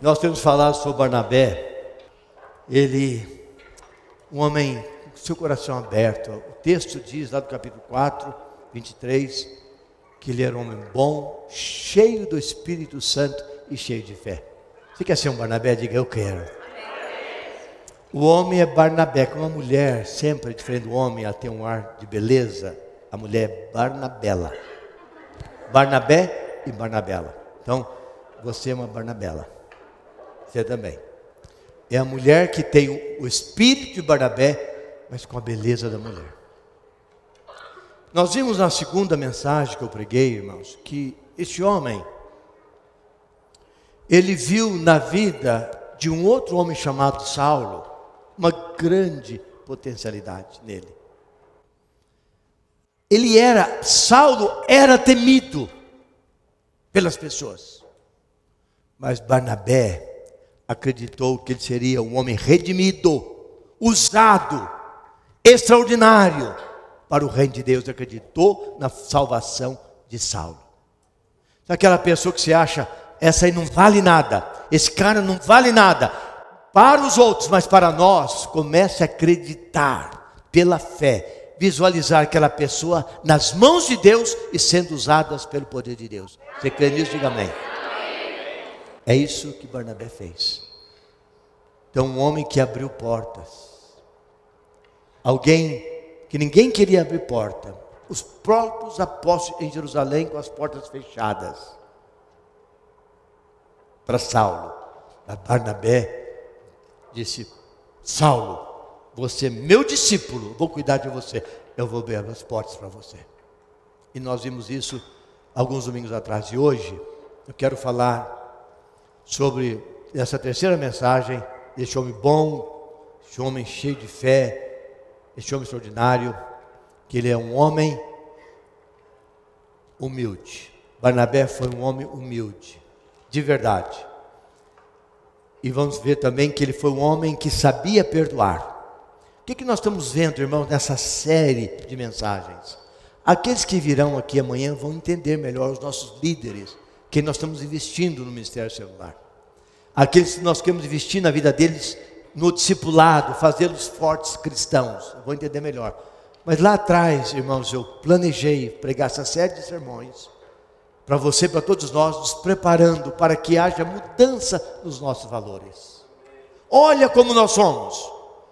Nós temos falado sobre Barnabé. Ele, um homem com seu coração aberto. O texto diz lá do capítulo 4, 23, que ele era um homem bom, cheio do Espírito Santo e cheio de fé. Você quer ser um Barnabé? Diga, eu quero. O homem é Barnabé, como a mulher sempre é diferente do homem, ela tem um ar de beleza. A mulher é Barnabela. Barnabé e Barnabela. Então, você é uma Barnabela. Você também. É a mulher que tem o espírito de Barnabé, mas com a beleza da mulher. Nós vimos na segunda mensagem que eu preguei, irmãos, que esse homem, ele viu na vida de um outro homem chamado Saulo, uma grande potencialidade nele. Saulo era temido pelas pessoas, mas Barnabé acreditou que ele seria um homem redimido, usado, extraordinário para o reino de Deus. Acreditou na salvação de Saulo. Aquela pessoa que você acha, essa aí não vale nada, esse cara não vale nada para os outros, mas para nós, comece a acreditar pela fé, visualizar aquela pessoa nas mãos de Deus e sendo usadas pelo poder de Deus. Você crê nisso? Diga amém. É isso que Barnabé fez. Então, um homem que abriu portas, alguém que ninguém queria abrir porta, os próprios apóstolos em Jerusalém com as portas fechadas para Saulo. Barnabé disse: Saulo, você é meu discípulo, vou cuidar de você, eu vou abrir as portas para você. E nós vimos isso alguns domingos atrás. E hoje eu quero falar sobre essa terceira mensagem, desse homem bom, esse homem cheio de fé, esse homem extraordinário, que ele é um homem humilde. Barnabé foi um homem humilde, de verdade. E vamos ver também que ele foi um homem que sabia perdoar. O que nós estamos vendo, irmãos, nessa série de mensagens? Aqueles que virão aqui amanhã vão entender melhor, os nossos líderes, que nós estamos investindo no ministério celular. Aqueles que nós queremos investir na vida deles, no discipulado, fazê-los fortes cristãos. Vou entender melhor. Mas lá atrás, irmãos, eu planejei pregar essa série de sermões para você, para todos nós, nos preparando para que haja mudança nos nossos valores. Olha como nós somos.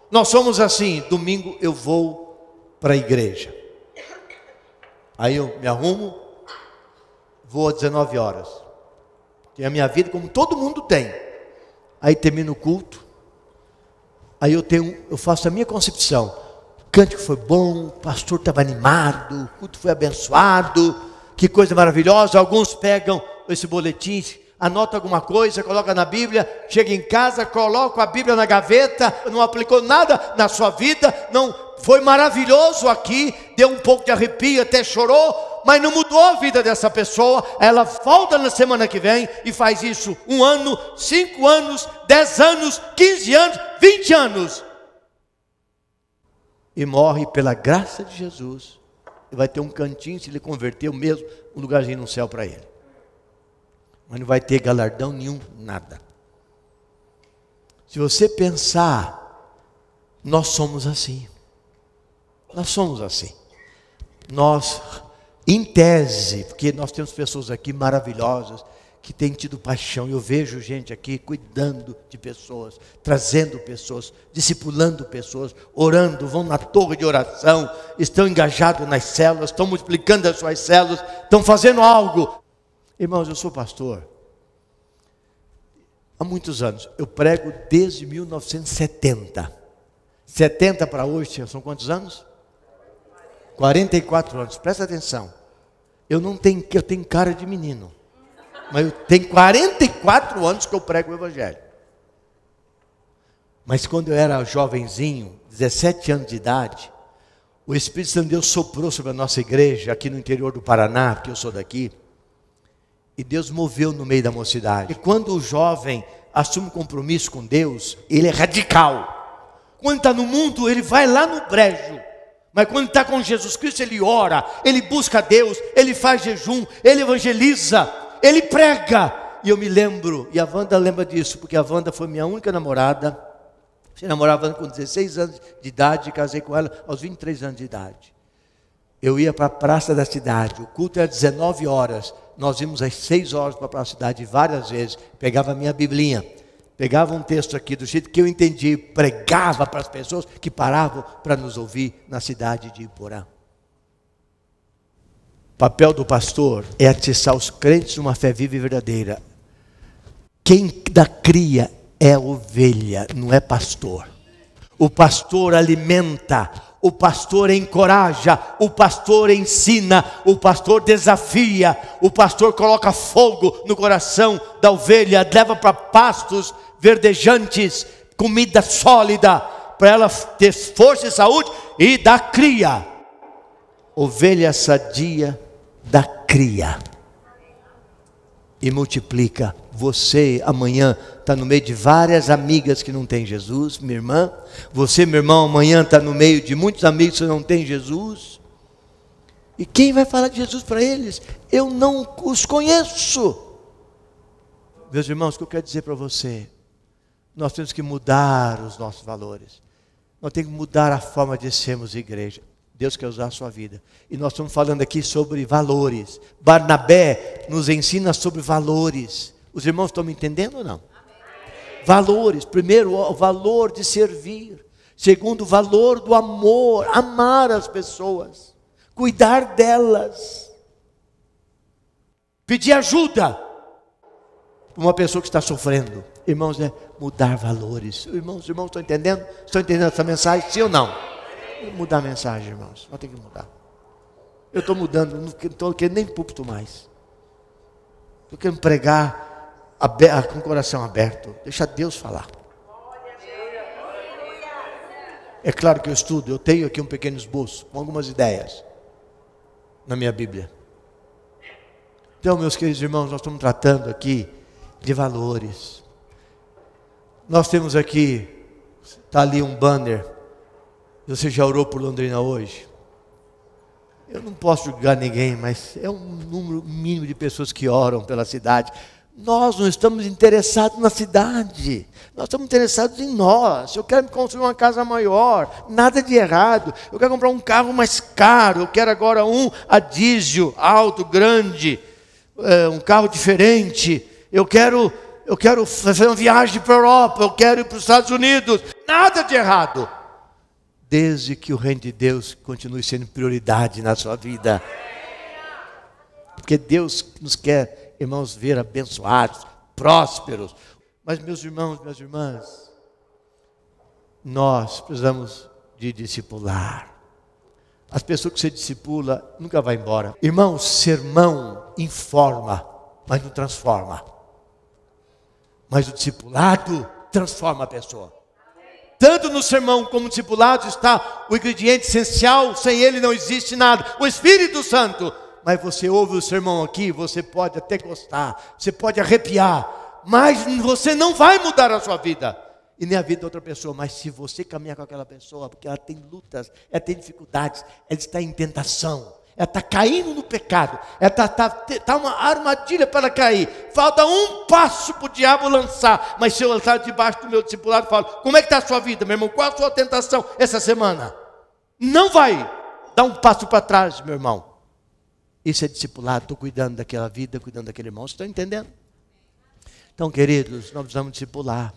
Nós somos assim: domingo eu vou para a igreja. Aí eu me arrumo, vou às 19 horas. Tem a minha vida como todo mundo tem. Aí termina o culto. Aí eu faço a minha concepção. O cântico foi bom, o pastor estava animado, o culto foi abençoado, que coisa maravilhosa. Alguns pegam esse boletim, anota alguma coisa, coloca na Bíblia, chega em casa, coloca a Bíblia na gaveta, não aplicou nada na sua vida, não foi maravilhoso aqui, deu um pouco de arrepio, até chorou, mas não mudou a vida dessa pessoa. Ela volta na semana que vem e faz isso 1 ano, 5 anos, 10 anos, 15 anos, 20 anos. E morre pela graça de Jesus. E vai ter um cantinho, se ele converteu mesmo, um lugarzinho no céu para ele. Mas não vai ter galardão nenhum, nada. Se você pensar, nós somos assim. Nós somos assim. Nós, em tese, porque nós temos pessoas aqui maravilhosas, que têm tido paixão. Eu vejo gente aqui cuidando de pessoas, trazendo pessoas, discipulando pessoas, orando, vão na torre de oração, estão engajados nas células, estão multiplicando as suas células, estão fazendo algo. Irmãos, eu sou pastor há muitos anos. Eu prego desde 1970. 70 para hoje, são quantos anos? 44 anos. Presta atenção. Eu tenho cara de menino. Mas eu tenho 44 anos que eu prego o Evangelho. Mas quando eu era jovenzinho, 17 anos de idade, o Espírito Santo de Deus soprou sobre a nossa igreja, aqui no interior do Paraná, porque eu sou daqui. E Deus moveu no meio da mocidade. E quando o jovem assume compromisso com Deus, ele é radical. Quando está no mundo, ele vai lá no brejo. Mas quando está com Jesus Cristo, ele ora, ele busca Deus, ele faz jejum, ele evangeliza, ele prega. E eu me lembro, e a Wanda lembra disso, porque a Wanda foi minha única namorada. Eu namorava com 16 anos de idade e casei com ela aos 23 anos de idade. Eu ia para a praça da cidade, o culto era 19 horas. Nós íamos às 6 horas para a praça da cidade várias vezes. Pegava a minha biblinha, pegava um texto aqui do jeito que eu entendi, pregava para as pessoas que paravam para nos ouvir na cidade de Iporã. O papel do pastor é atiçar os crentes numa fé viva e verdadeira. Quem dá cria é ovelha, não é pastor. O pastor alimenta, o pastor encoraja, o pastor ensina, o pastor desafia, o pastor coloca fogo no coração da ovelha, leva para pastos verdejantes, comida sólida, para ela ter força e saúde e dá cria. Ovelha sadia dá cria e multiplica. Você amanhã está no meio de várias amigas que não têm Jesus, minha irmã. Você, meu irmão, amanhã está no meio de muitos amigos que não têm Jesus. E quem vai falar de Jesus para eles? Eu não os conheço. Meus irmãos, o que eu quero dizer para você? Nós temos que mudar os nossos valores. Nós temos que mudar a forma de sermos igreja. Deus quer usar a sua vida. E nós estamos falando aqui sobre valores. Barnabé nos ensina sobre valores. Os irmãos estão me entendendo ou não? Amém. Valores. Primeiro, o valor de servir. Segundo, o valor do amor. Amar as pessoas. Cuidar delas. Pedir ajuda para uma pessoa que está sofrendo. Irmãos, mudar valores. Irmãos, estão entendendo? Estão entendendo essa mensagem? Sim ou não? Mudar a mensagem, irmãos. Nós temos que mudar. Eu estou mudando, não estou querendo nem púlpito mais. Estou querendo pregar com o coração aberto. Deixa Deus falar. É claro que eu estudo. Eu tenho aqui um pequeno esboço com algumas ideias na minha Bíblia. Então, meus queridos irmãos, nós estamos tratando aqui de valores. Nós temos aqui, está ali um banner. Você já orou por Londrina hoje? Eu não posso julgar ninguém, mas é um número mínimo de pessoas que oram pela cidade. Nós não estamos interessados na cidade. Nós estamos interessados em nós. Eu quero construir uma casa maior, nada de errado. Eu quero comprar um carro mais caro. Eu quero agora um a diesel, alto, grande, um carro diferente. Eu quero fazer uma viagem para a Europa. Eu quero ir para os Estados Unidos. Nada de errado. Desde que o reino de Deus continue sendo prioridade na sua vida. Porque Deus nos quer, irmãos, ver abençoados, prósperos. Mas meus irmãos, minhas irmãs, nós precisamos de discipular. As pessoas que você discipula nunca vão embora. Irmãos, sermão informa, mas não transforma. Mas o discipulado transforma a pessoa. Tanto no sermão como no discipulado está o ingrediente essencial, sem ele não existe nada, o Espírito Santo. Mas você ouve o sermão aqui, você pode até gostar, você pode arrepiar, mas você não vai mudar a sua vida, e nem a vida de outra pessoa. Mas se você caminhar com aquela pessoa, porque ela tem lutas, ela tem dificuldades, ela está em tentação, ela está caindo no pecado, ela está uma armadilha para cair, falta um passo para o diabo lançar. Mas se eu estar debaixo do meu discipulado e falo: como é que está a sua vida, meu irmão? Qual a sua tentação essa semana? Não vai dar um passo para trás, meu irmão. Isso é discipulado. Estou cuidando daquela vida, cuidando daquele irmão. Vocês estão entendendo? Então, queridos, nós precisamos discipular.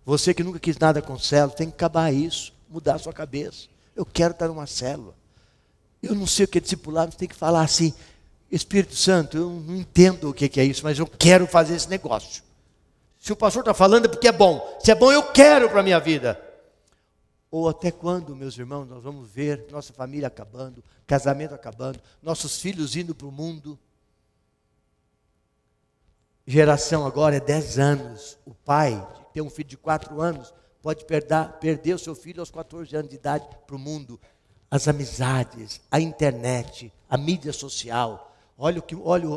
Você que nunca quis nada com célula, tem que acabar isso, mudar a sua cabeça. Eu quero estar numa célula. Eu não sei o que é discipular, você tem que falar assim: Espírito Santo, eu não entendo o que é isso, mas eu quero fazer esse negócio. Se o pastor está falando é porque é bom. Se é bom, eu quero para a minha vida. Ou até quando, meus irmãos, nós vamos ver nossa família acabando, casamento acabando, nossos filhos indo para o mundo. Geração agora é 10 anos. O pai, que tem um filho de 4 anos, pode perder o seu filho aos 14 anos de idade para o mundo. As amizades, a internet, a mídia social. Olha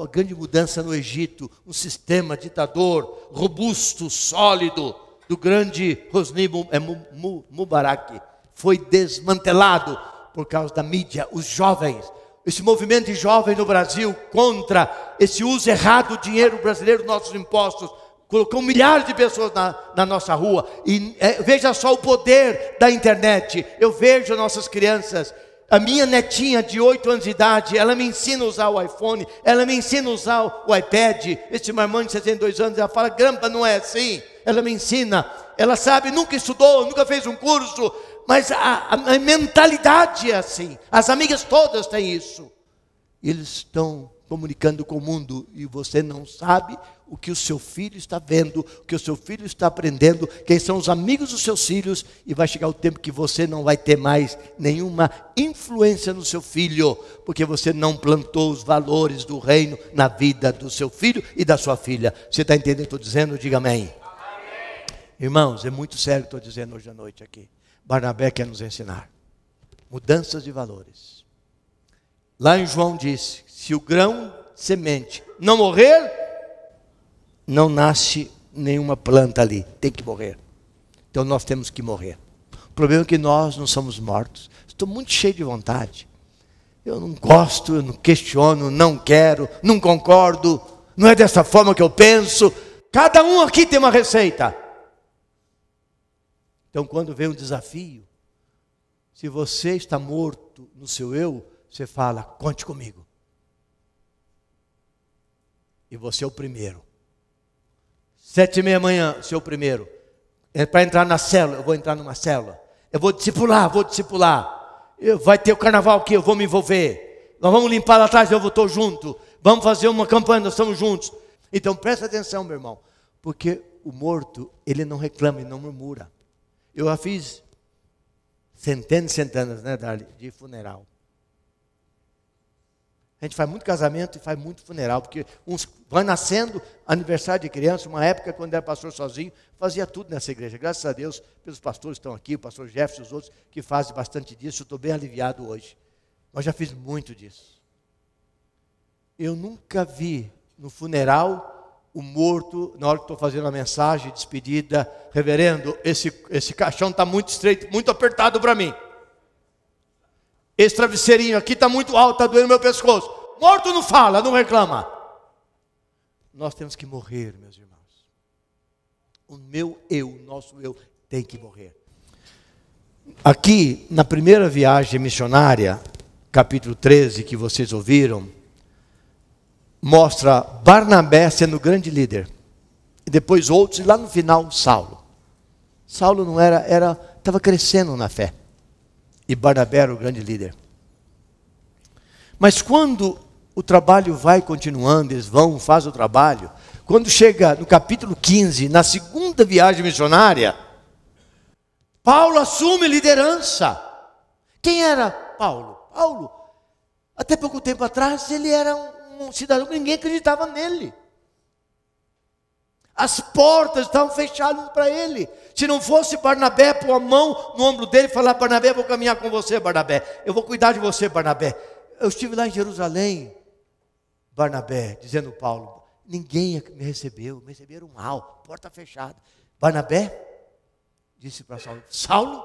a grande mudança no Egito, um sistema ditador, robusto, sólido, do grande Hosni Mubarak, foi desmantelado por causa da mídia. Os jovens, esse movimento de jovens no Brasil contra esse uso errado do dinheiro brasileiro, dos nossos impostos, colocou milhares de pessoas na nossa rua. E veja só o poder da internet. Eu vejo nossas crianças. A minha netinha de 8 anos de idade, ela me ensina a usar o iPhone, ela me ensina a usar o iPad. Esse meu irmão de 62 anos, ela fala, Grampa, não é assim. Ela me ensina, ela sabe, nunca estudou, nunca fez um curso, mas a mentalidade é assim. As amigas todas têm isso. Eles estão comunicando com o mundo e você não sabe o que o seu filho está vendo, o que o seu filho está aprendendo, quem são os amigos dos seus filhos, e vai chegar o tempo que você não vai ter mais nenhuma influência no seu filho, porque você não plantou os valores do reino na vida do seu filho e da sua filha. Você está entendendo o que eu estou dizendo? Diga amém. Amém. Irmãos, é muito sério o que estou dizendo hoje à noite aqui. Barnabé quer nos ensinar mudanças de valores. Lá em João disse, se o grão de semente não morrer, não nasce nenhuma planta ali, tem que morrer. Então nós temos que morrer. O problema é que nós não somos mortos. Estou muito cheio de vontade. Eu não gosto, eu não questiono, não quero, não concordo. Não é dessa forma que eu penso. Cada um aqui tem uma receita. Então quando vem um desafio, se você está morto no seu eu, você fala, conte comigo. E você é o primeiro. 7h30 da manhã, seu primeiro. É para entrar na célula, eu vou entrar numa célula. Eu vou discipular. Vai ter o carnaval aqui, eu vou me envolver. Nós vamos limpar lá atrás, eu estou junto. Vamos fazer uma campanha, nós estamos juntos. Então presta atenção, meu irmão. Porque o morto, ele não reclama e não murmura. Eu já fiz centenas e centenas, né, Darly, de funeral. A gente faz muito casamento e faz muito funeral, porque uns vai nascendo, aniversário de criança, uma época quando era pastor sozinho, fazia tudo nessa igreja. Graças a Deus, pelos pastores que estão aqui, o pastor Jefferson e os outros, que fazem bastante disso, eu estou bem aliviado hoje. Mas já fiz muito disso. Eu nunca vi no funeral o morto, na hora que estou fazendo a mensagem, despedida, reverendo, esse caixão está muito estreito, muito apertado para mim. Esse travesseirinho aqui está muito alto, está doendo meu pescoço. Morto não fala, não reclama. Nós temos que morrer, meus irmãos. O meu eu, nosso eu, tem que morrer. Aqui, na primeira viagem missionária, capítulo 13, que vocês ouviram, mostra Barnabé sendo o grande líder. E depois outros, e lá no final, Saulo. Saulo não estava crescendo na fé. E Barnabé era o grande líder. Mas quando o trabalho vai continuando, eles fazem o trabalho. Quando chega no capítulo 15, na segunda viagem missionária, Paulo assume liderança. Quem era Paulo? Paulo, até pouco tempo atrás, ele era um cidadão que ninguém acreditava nele. As portas estavam fechadas para ele. Se não fosse Barnabé pôr a mão no ombro dele e falar, Barnabé, eu vou caminhar com você, Barnabé. Eu vou cuidar de você, Barnabé. Eu estive lá em Jerusalém, Barnabé, dizendo Paulo, ninguém me receberam mal, porta fechada. Barnabé disse para Saulo, Saulo,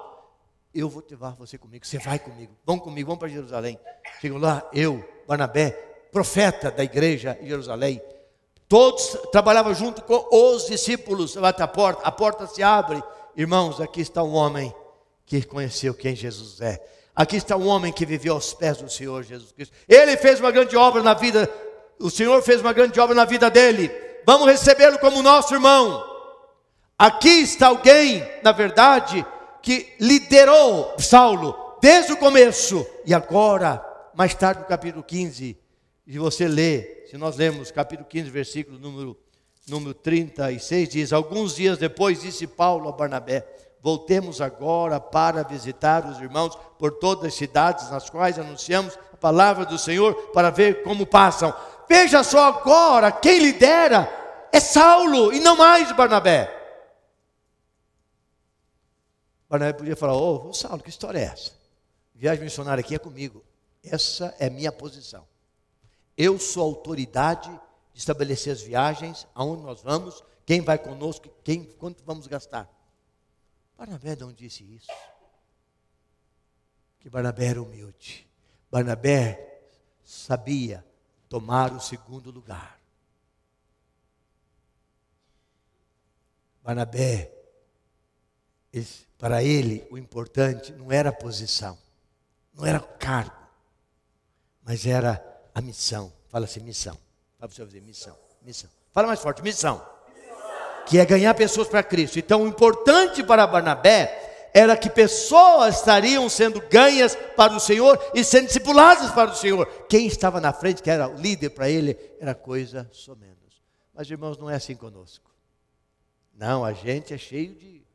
eu vou levar você comigo, você vai comigo. Vamos comigo, vamos para Jerusalém. Chegam lá, eu, Barnabé, profeta da igreja em Jerusalém. Todos trabalhavam junto com os discípulos. Bate a porta se abre. Irmãos, aqui está um homem que conheceu quem Jesus é. Aqui está um homem que viveu aos pés do Senhor Jesus Cristo. Ele fez uma grande obra na vida, o Senhor fez uma grande obra na vida dele. Vamos recebê-lo como nosso irmão. Aqui está alguém, na verdade, que liderou Saulo desde o começo. E agora, mais tarde no capítulo 15, e você lê, se nós lemos capítulo 15, versículo número 36, diz, alguns dias depois disse Paulo a Barnabé, voltemos agora para visitar os irmãos por todas as cidades nas quais anunciamos a palavra do Senhor para ver como passam. Veja só agora, quem lidera é Saulo e não mais Barnabé. Barnabé podia falar, ô Saulo, que história é essa? Viagem missionária aqui é comigo. Essa é minha posição. Eu sou a autoridade de estabelecer as viagens, aonde nós vamos, quem vai conosco, quanto vamos gastar. Barnabé não disse isso. Que Barnabé era humilde. Barnabé sabia tomar o segundo lugar. Barnabé, para ele, o importante não era a posição, não era o cargo, mas era a missão. Fala assim, missão. Fala para você dizer, missão, missão. Fala mais forte, missão. Que é ganhar pessoas para Cristo. Então, o importante para Barnabé era que pessoas estariam sendo ganhas para o Senhor e sendo discipuladas para o Senhor. Quem estava na frente, que era o líder para ele, era coisa só menos. Mas, irmãos, não é assim conosco. Não, a gente é cheio de...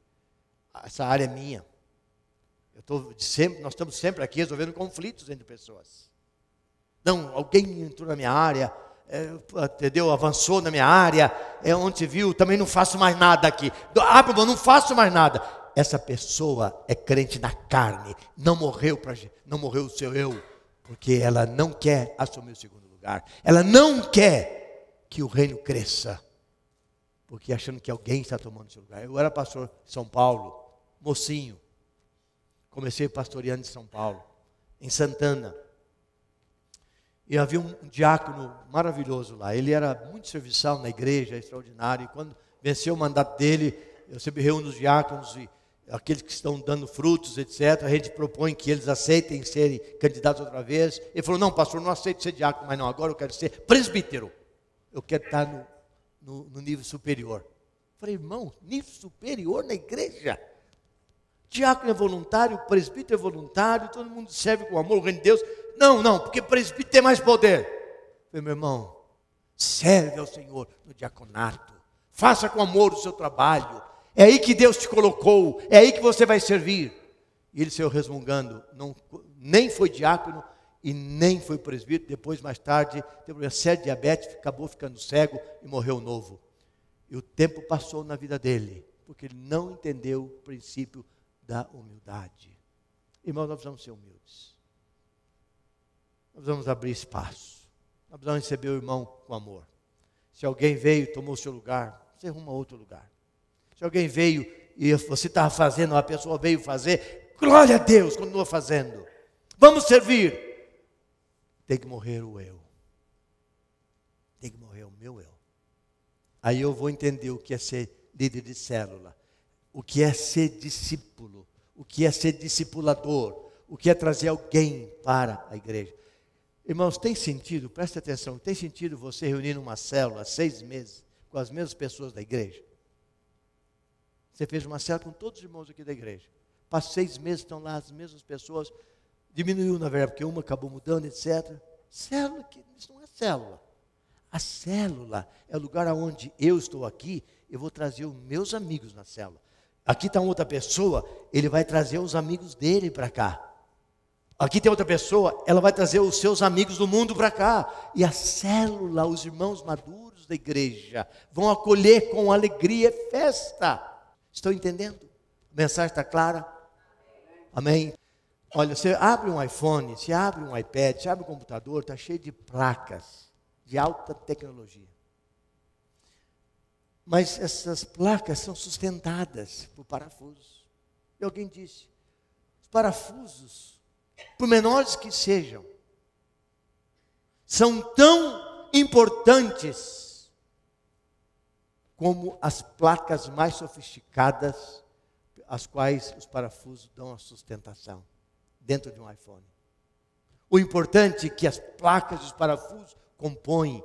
Essa área é minha. Nós estamos sempre aqui resolvendo conflitos entre pessoas. Não, alguém entrou na minha área, entendeu? Avançou na minha área, onde se viu, também não faço mais nada aqui. Não faço mais nada. Essa pessoa é crente na carne, não morreu o seu eu, porque ela não quer assumir o segundo lugar. Ela não quer que o reino cresça, porque achando que alguém está tomando o seu lugar. Eu era pastor de São Paulo, mocinho. Comecei pastoreando em São Paulo, em Santana. E havia um diácono maravilhoso lá. Ele era muito serviçal na igreja, extraordinário. E quando venceu o mandato dele, eu sempre reúno os diáconos e aqueles que estão dando frutos, etc. A gente propõe que eles aceitem serem candidatos outra vez. Ele falou, não, pastor, não aceito ser diácono, mas não, agora eu quero ser presbítero. Eu quero estar no nível superior. Eu falei, irmão, nível superior na igreja? Diácono é voluntário, presbítero é voluntário, todo mundo serve com amor, o reino de Deus. Não, porque presbítero tem mais poder. Eu falei, meu irmão, serve ao Senhor no diaconato. Faça com amor o seu trabalho. É aí que Deus te colocou, é aí que você vai servir. E ele saiu resmungando, nem foi diácono e nem foi presbítero. Depois, mais tarde, teve uma séria diabetes, acabou ficando cego e morreu novo. E o tempo passou na vida dele, porque ele não entendeu o princípio da humildade. Irmãos, nós precisamos ser humildes. Nós vamos abrir espaço. Nós precisamos receber o irmão com amor. Se alguém veio e tomou o seu lugar, você arruma outro lugar. Se alguém veio e você estava fazendo, a pessoa veio fazer, glória a Deus, continua fazendo. Vamos servir. Tem que morrer o eu. Tem que morrer o meu eu. Aí eu vou entender o que é ser líder de célula, o que é ser discípulo, o que é ser discipulador, o que é trazer alguém para a igreja. Irmãos, tem sentido, preste atenção, tem sentido você reunir numa célula 6 meses com as mesmas pessoas da igreja? Você fez uma célula com todos os irmãos aqui da igreja. Passa 6 meses, estão lá as mesmas pessoas. Diminuiu, na verdade, porque uma acabou mudando, etc. Célula, isso não é célula. A célula é o lugar onde eu estou aqui, eu vou trazer os meus amigos na célula. Aqui está outra pessoa, ele vai trazer os amigos dele para cá. Aqui tem outra pessoa, ela vai trazer os seus amigos do mundo para cá. E a célula, os irmãos maduros da igreja, vão acolher com alegria e festa. Estão entendendo? A mensagem está clara? Amém? Olha, você abre um iPhone, você abre um iPad, você abre um computador, está cheio de placas de alta tecnologia. Mas essas placas são sustentadas por parafusos. E alguém disse, os parafusos, por menores que sejam, são tão importantes como as placas mais sofisticadas, as quais os parafusos dão a sustentação dentro de um iPhone. O importante é que as placas e os parafusos compõem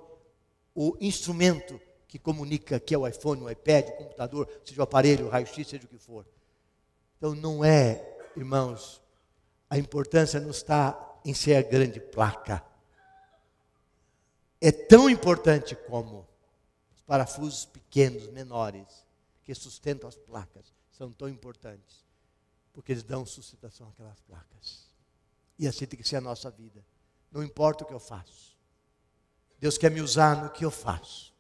o instrumento que comunica, que é o iPhone, o iPad, o computador, seja o aparelho, o raio-x, seja o que for. Então não é, irmãos, a importância não está em ser a grande placa. É tão importante como os parafusos pequenos, menores, que sustentam as placas, são tão importantes, porque eles dão sustentação àquelas placas. E assim tem que ser a nossa vida. Não importa o que eu faço. Deus quer me usar no que eu faço.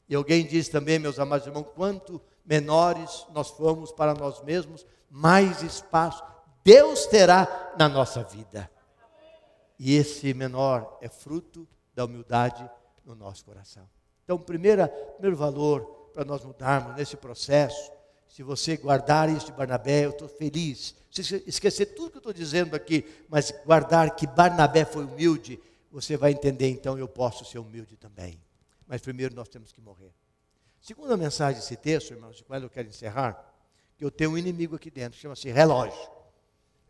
E alguém diz também, meus amados irmãos, quanto menores nós formos para nós mesmos, mais espaço Deus terá na nossa vida. E esse menor é fruto da humildade no nosso coração. Então, primeiro valor para nós mudarmos nesse processo, se você guardar isso de Barnabé, eu estou feliz. Se esquecer tudo que eu estou dizendo aqui, mas guardar que Barnabé foi humilde, você vai entender, então, eu posso ser humilde também. Mas primeiro nós temos que morrer. Segunda mensagem desse texto, irmãos, com ela eu quero encerrar, que eu tenho um inimigo aqui dentro, chama-se relógio.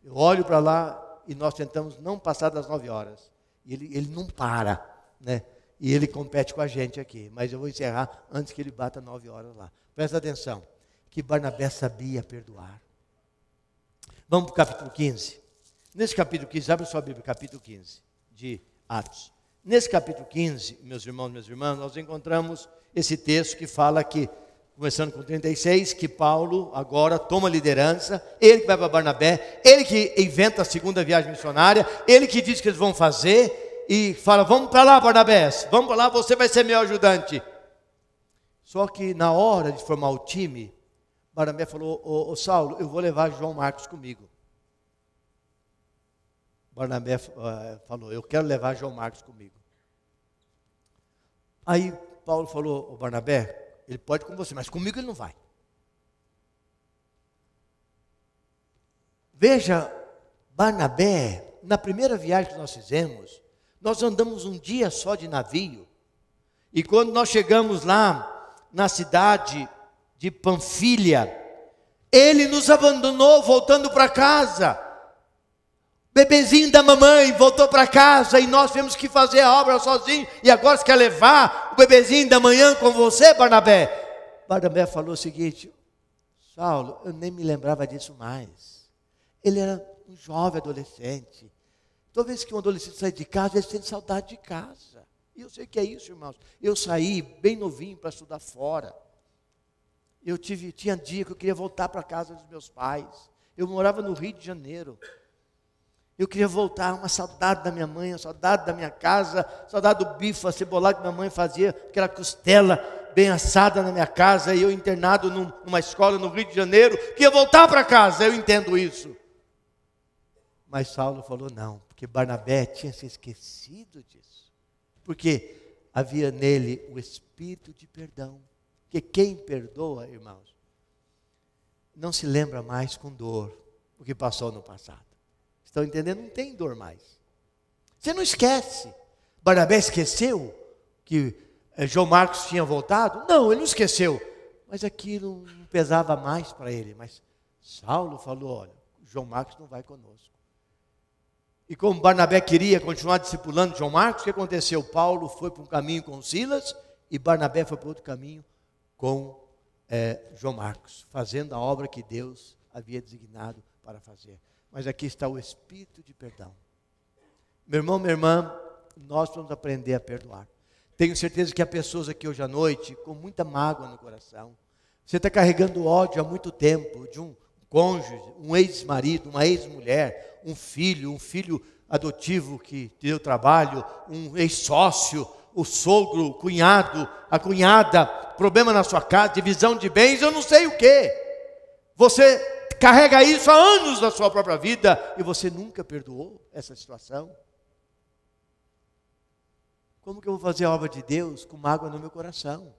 Eu olho para lá e nós tentamos não passar das 9 horas. E ele não para, né? E ele compete com a gente aqui. Mas eu vou encerrar antes que ele bata 9 horas lá. Presta atenção, que Barnabé sabia perdoar. Vamos para o capítulo 15. Nesse capítulo 15, abre sua Bíblia, capítulo 15 de Atos. Nesse capítulo 15, meus irmãos e minhas irmãs, nós encontramos esse texto que fala que, começando com 36, que Paulo agora toma liderança, ele que vai para Barnabé, ele que inventa a segunda viagem missionária, ele que diz que eles vão fazer, e fala, vamos para lá, Barnabé, vamos para lá, você vai ser meu ajudante. Só que na hora de formar o time, Barnabé falou, ô Saulo, eu vou levar João Marcos comigo. Barnabé falou, eu quero levar João Marcos comigo. Aí Paulo falou, ô Barnabé, ele pode ir com você, mas comigo ele não vai. Veja, Barnabé, na primeira viagem que nós fizemos, nós andamos um dia só de navio. E quando nós chegamos lá, na cidade de Panfilha, ele nos abandonou voltando para casa. Bebezinho da mamãe voltou para casa e nós tivemos que fazer a obra sozinhos. E agora você quer levar o bebezinho da manhã com você, Barnabé? Barnabé falou o seguinte, Saulo, eu nem me lembrava disso mais. Ele era um jovem adolescente. Toda vez que um adolescente sai de casa, ele sente saudade de casa. E eu sei que é isso, irmãos. Eu saí bem novinho para estudar fora. Tinha dia que eu queria voltar para a casa dos meus pais. Eu morava no Rio de Janeiro. Eu queria voltar, uma saudade da minha mãe, uma saudade da minha casa, saudade do bife acebolado que minha mãe fazia, aquela costela bem assada na minha casa, e eu internado numa escola no Rio de Janeiro, queria voltar para casa, eu entendo isso. Mas Saulo falou não, porque Barnabé tinha se esquecido disso, porque havia nele o espírito de perdão, porque quem perdoa, irmãos, não se lembra mais com dor o que passou no passado. Estão entendendo? Não tem dor mais. Você não esquece. Barnabé esqueceu que João Marcos tinha voltado? Não, ele não esqueceu. Mas aquilo não pesava mais para ele. Mas Saulo falou, olha, João Marcos não vai conosco. E como Barnabé queria continuar discipulando João Marcos, o que aconteceu? Paulo foi para um caminho com Silas e Barnabé foi para outro caminho com João Marcos, fazendo a obra que Deus havia designado para fazer. Mas aqui está o espírito de perdão. Meu irmão, minha irmã, nós vamos aprender a perdoar. Tenho certeza que há pessoas aqui hoje à noite com muita mágoa no coração. Você está carregando ódio há muito tempo de um cônjuge, um ex-marido, uma ex-mulher, um filho adotivo que te deu trabalho, um ex-sócio, o sogro, o cunhado, a cunhada, problema na sua casa, divisão de bens, eu não sei o quê. Você carrega isso há anos na sua própria vida e você nunca perdoou essa situação. Como que eu vou fazer a obra de Deus com mágoa no meu coração?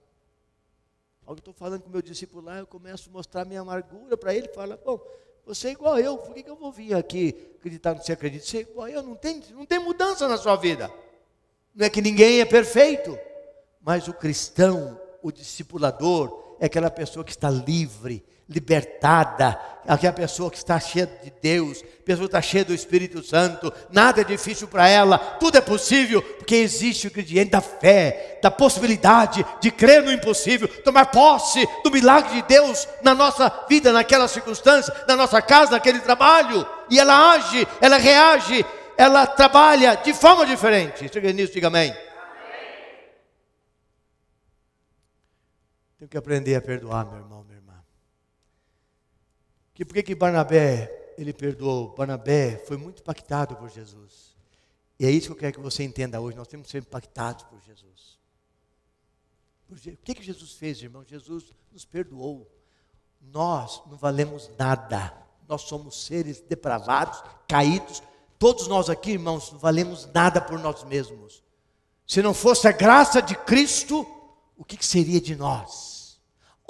Ao que eu estou falando com o meu discípulo lá, eu começo a mostrar minha amargura para ele, fala, bom, você é igual eu, por que eu vou vir aqui acreditar no que você acredita? Você é igual eu, não tem mudança na sua vida. Não é que ninguém é perfeito, mas o cristão, o discipulador, é aquela pessoa que está livre, libertada, aquela pessoa que está cheia de Deus, pessoa que está cheia do Espírito Santo, nada é difícil para ela, tudo é possível, porque existe o ingrediente da fé, da possibilidade de crer no impossível, tomar posse do milagre de Deus na nossa vida, naquela circunstância, na nossa casa, naquele trabalho, e ela age, ela reage, ela trabalha de forma diferente. Chega nisso, diga amém. Tenho que aprender a perdoar, meu irmão, minha irmã. Por que Barnabé, ele perdoou? Barnabé foi muito impactado por Jesus. E é isso que eu quero que você entenda hoje. Nós temos que ser impactados por Jesus. O que Jesus fez, irmão? Jesus nos perdoou. Nós não valemos nada. Nós somos seres depravados, caídos. Todos nós aqui, irmãos, não valemos nada por nós mesmos. Se não fosse a graça de Cristo, o que seria de nós?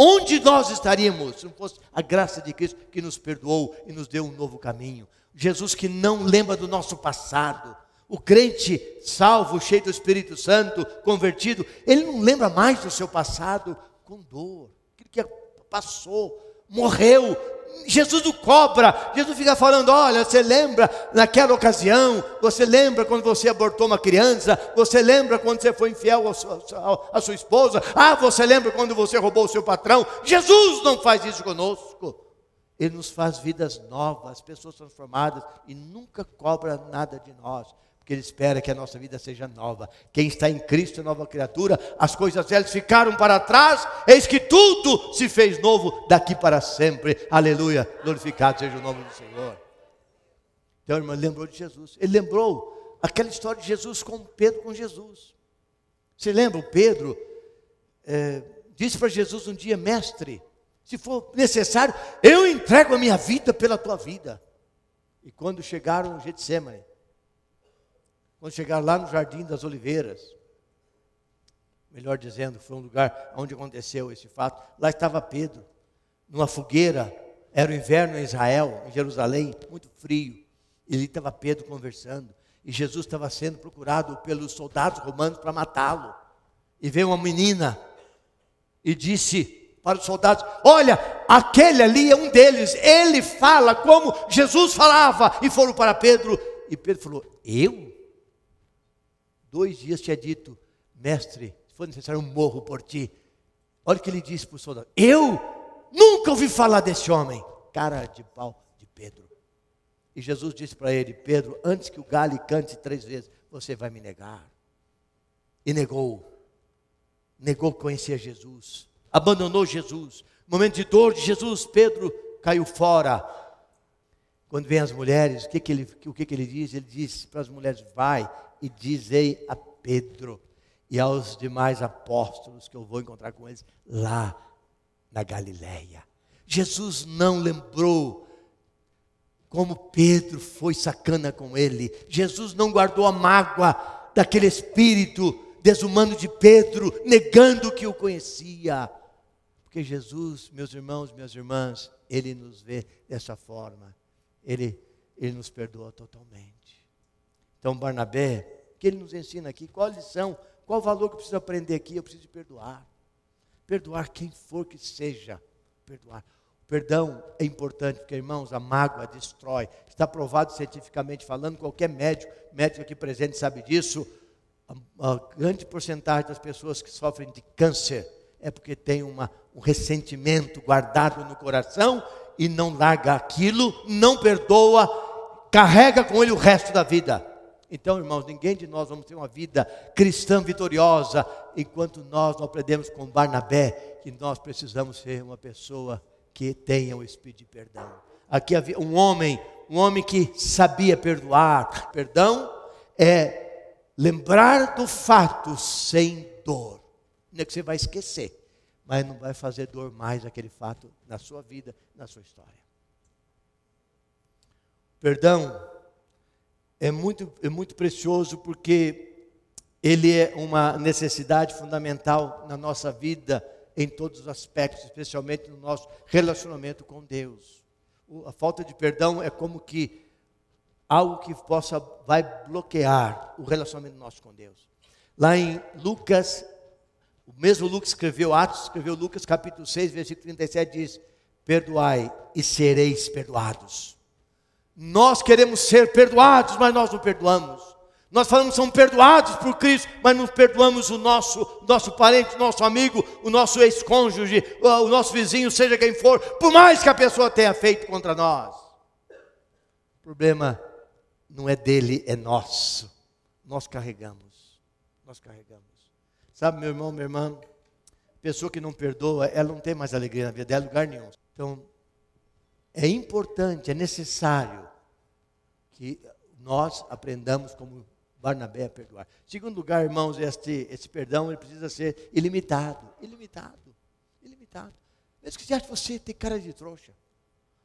Onde nós estaríamos se não fosse a graça de Cristo que nos perdoou e nos deu um novo caminho? Jesus que não lembra do nosso passado. O crente salvo, cheio do Espírito Santo, convertido, ele não lembra mais do seu passado com dor. Aquilo que passou, morreu. Jesus não cobra. Jesus fica falando: olha, você lembra naquela ocasião? Você lembra quando você abortou uma criança? Você lembra quando você foi infiel à sua esposa? Ah, você lembra quando você roubou o seu patrão? Jesus não faz isso conosco. Ele nos faz vidas novas, pessoas transformadas, e nunca cobra nada de nós, porque Ele espera que a nossa vida seja nova. Quem está em Cristo é nova criatura. As coisas velhas ficaram para trás, eis que tudo se fez novo daqui para sempre. Aleluia, glorificado seja o nome do Senhor. Então, irmão, ele lembrou de Jesus. Ele lembrou aquela história de Jesus com Pedro, com Jesus. Você lembra? O Pedro disse para Jesus um dia: mestre, se for necessário, eu entrego a minha vida pela tua vida. E quando chegaram no Getsêmani, quando chegaram lá no Jardim das Oliveiras, melhor dizendo, foi um lugar onde aconteceu esse fato, lá estava Pedro, numa fogueira. Era o inverno em Israel, em Jerusalém, muito frio. E ali estava Pedro conversando, e Jesus estava sendo procurado pelos soldados romanos para matá-lo. E veio uma menina e disse para os soldados: olha, aquele ali é um deles, ele fala como Jesus falava. E foram para Pedro, e Pedro falou: eu? 2 dias tinha dito: mestre, se for necessário eu morro por ti. Olha o que ele disse para os soldados: eu nunca ouvi falar desse homem. Cara de pau de Pedro. E Jesus disse para ele: Pedro, antes que o galho cante 3 vezes, você vai me negar. E negou que conhecia Jesus, abandonou Jesus. No momento de dor de Jesus, Pedro caiu fora. Quando vem as mulheres, o que ele diz? Ele diz para as mulheres: vai e dizei a Pedro e aos demais apóstolos que eu vou encontrar com eles lá na Galileia. Jesus não lembrou como Pedro foi sacana com ele. Jesus não guardou a mágoa daquele espírito desumano de Pedro, negando que o conhecia. Porque Jesus, meus irmãos, minhas irmãs, Ele nos vê dessa forma. Ele nos perdoa totalmente. Então, Barnabé, o que ele nos ensina aqui? Qual a lição? Qual o valor que eu preciso aprender aqui? Eu preciso de perdoar. Perdoar quem for que seja. Perdoar. O perdão é importante, porque, irmãos, a mágoa destrói. Está provado cientificamente falando, qualquer médico aqui presente sabe disso. A grande porcentagem das pessoas que sofrem de câncer é porque tem um ressentimento guardado no coração e não larga aquilo, não perdoa, carrega com ele o resto da vida. Então, irmãos, ninguém de nós vamos ter uma vida cristã vitoriosa enquanto nós não aprendemos com Barnabé que nós precisamos ser uma pessoa que tenha o espírito de perdão. Aqui havia um homem que sabia perdoar. Perdão é lembrar do fato sem dor. Não é que você vai esquecer, mas não vai fazer dor mais aquele fato na sua vida, na sua história. Perdão é muito precioso, porque ele é uma necessidade fundamental na nossa vida, em todos os aspectos, especialmente no nosso relacionamento com Deus. A falta de perdão é como que algo que vai bloquear o relacionamento nosso com Deus. Lá em Lucas, o mesmo Lucas escreveu Atos, escreveu Lucas capítulo 6, versículo 37, diz: perdoai e sereis perdoados. Nós queremos ser perdoados, mas nós não perdoamos. Nós falamos que somos perdoados por Cristo, mas não perdoamos o nosso parente, o nosso amigo, o nosso ex-cônjuge, o nosso vizinho, seja quem for, por mais que a pessoa tenha feito contra nós. O problema não é dele, é nosso. Nós carregamos. Sabe, meu irmão, minha irmã, pessoa que não perdoa, ela não tem mais alegria na vida dela, em lugar nenhum. Então, é importante, é necessário que nós aprendamos como Barnabé a perdoar. Segundo lugar, irmãos, esse perdão ele precisa ser ilimitado. Mesmo que você ache você ter cara de trouxa.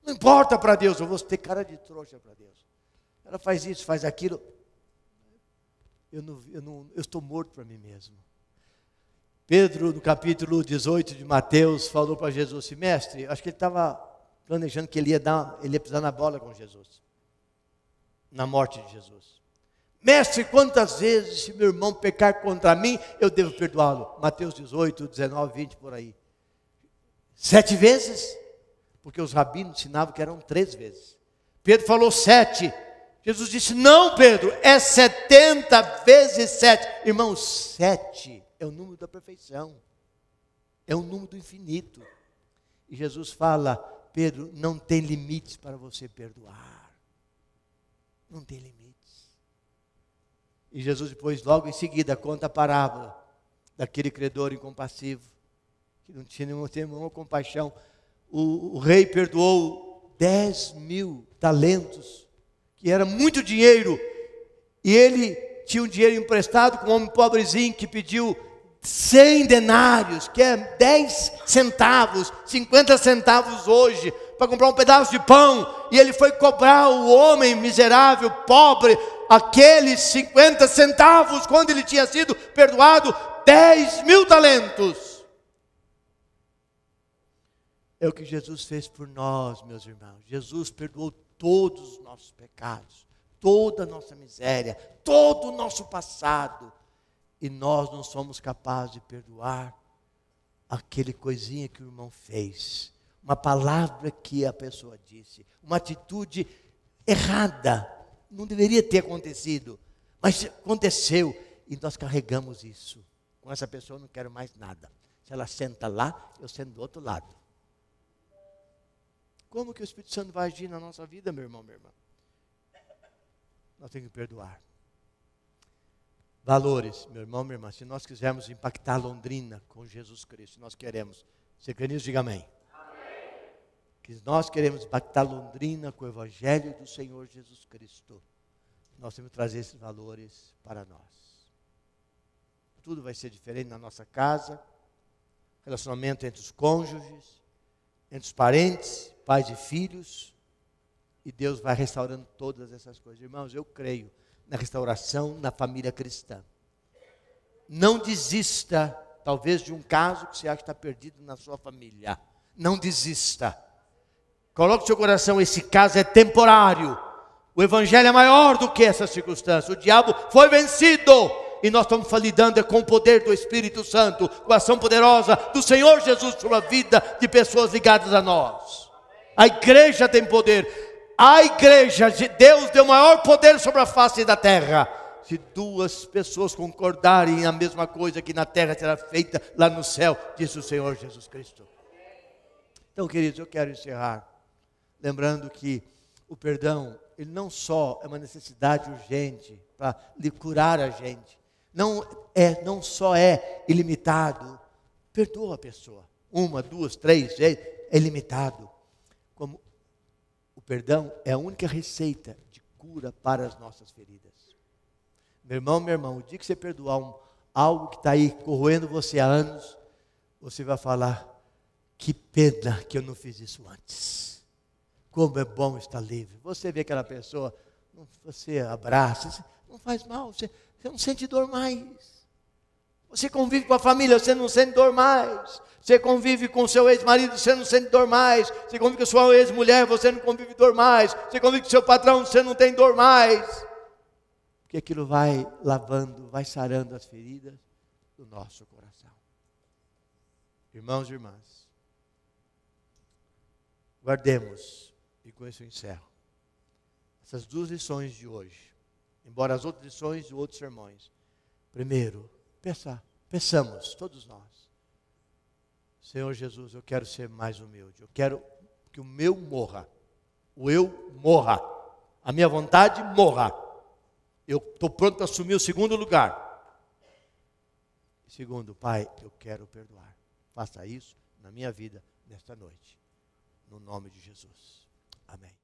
Não importa para Deus, eu vou ter cara de trouxa para Deus. Ela faz isso, faz aquilo. Eu estou morto para mim mesmo. Pedro, no capítulo 18 de Mateus, falou para Jesus assim: mestre, acho que ele estava planejando que ele ia pisar na bola com Jesus, na morte de Jesus. Mestre, quantas vezes se meu irmão pecar contra mim, eu devo perdoá-lo? Mateus 18, 19, 20, por aí. 7 vezes? Porque os rabinos ensinavam que eram 3 vezes. Pedro falou 7. Jesus disse, não, Pedro, é 70 vezes 7. Irmãos, 7 é o número da perfeição. É o número do infinito. E Jesus fala, Pedro, não tem limites para você perdoar. Não tem limites. E Jesus depois, logo em seguida, conta a parábola daquele credor incompassivo, que não tinha nenhuma compaixão. O rei perdoou 10.000 talentos, que era muito dinheiro, e ele tinha um dinheiro emprestado com um homem pobrezinho que pediu 100 denários, que é 10 centavos, 50 centavos hoje, para comprar um pedaço de pão, e ele foi cobrar o homem miserável, pobre, aqueles 50 centavos, quando ele tinha sido perdoado 10.000 talentos. É o que Jesus fez por nós, meus irmãos. Jesus perdoou todos os nossos pecados, toda a nossa miséria, todo o nosso passado. E nós não somos capazes de perdoar aquele coisinha que o irmão fez, uma palavra que a pessoa disse, uma atitude errada, não deveria ter acontecido, mas aconteceu e nós carregamos isso. Com essa pessoa eu não quero mais nada. Se ela senta lá, eu sento do outro lado. Como que o Espírito Santo vai agir na nossa vida, meu irmão, minha irmã? Nós temos que perdoar. Valores, meu irmão, minha irmã, se nós quisermos impactar Londrina com Jesus Cristo, nós queremos, você crê nisso, diga amém. Amém. Que nós queremos impactar Londrina com o Evangelho do Senhor Jesus Cristo, nós temos que trazer esses valores para nós. Tudo vai ser diferente na nossa casa, relacionamento entre os cônjuges, entre os parentes, pais e filhos, e Deus vai restaurando todas essas coisas. Irmãos, eu creio na restauração na família cristã. Não desista, talvez, de um caso que você acha que está perdido na sua família. Não desista. Coloque no seu coração, esse caso é temporário. O Evangelho é maior do que essa circunstância. O diabo foi vencido. E nós estamos lidando com o poder do Espírito Santo, com a ação poderosa do Senhor Jesus sobre a vida de pessoas ligadas a nós. A igreja tem poder. A igreja, Deus deu maior poder sobre a face da terra. Se 2 pessoas concordarem a mesma coisa que na terra será feita lá no céu, disse o Senhor Jesus Cristo. Então, queridos, eu quero encerrar lembrando que o perdão, ele não só é uma necessidade urgente para lhe curar a gente, não só é ilimitado. Perdoa a pessoa, 1, 2, 3 vezes, é ilimitado. Como o perdão é a única receita de cura para as nossas feridas. Meu irmão, minha irmã, o dia que você perdoar algo que está aí corroendo você há anos, você vai falar, que pena que eu não fiz isso antes. Como é bom estar livre. Você vê aquela pessoa, você abraça, não faz mal, você não sente dor mais. Você convive com a família, você não sente dor mais. Você convive com o seu ex-marido, você não sente dor mais. Você convive com a sua ex-mulher, você não convive dor mais. Você convive com o seu patrão, você não tem dor mais. Porque aquilo vai lavando, vai sarando as feridas do nosso coração. Irmãos e irmãs, guardemos, e com isso eu encerro, essas 2 lições de hoje. Embora as outras lições e outros sermões. Primeiro, peçamos, todos nós. Senhor Jesus, eu quero ser mais humilde. Eu quero que o meu morra. O eu morra. A minha vontade morra. Eu estou pronto para assumir o segundo lugar. Segundo, Pai, eu quero perdoar. Faça isso na minha vida nesta noite. No nome de Jesus. Amém.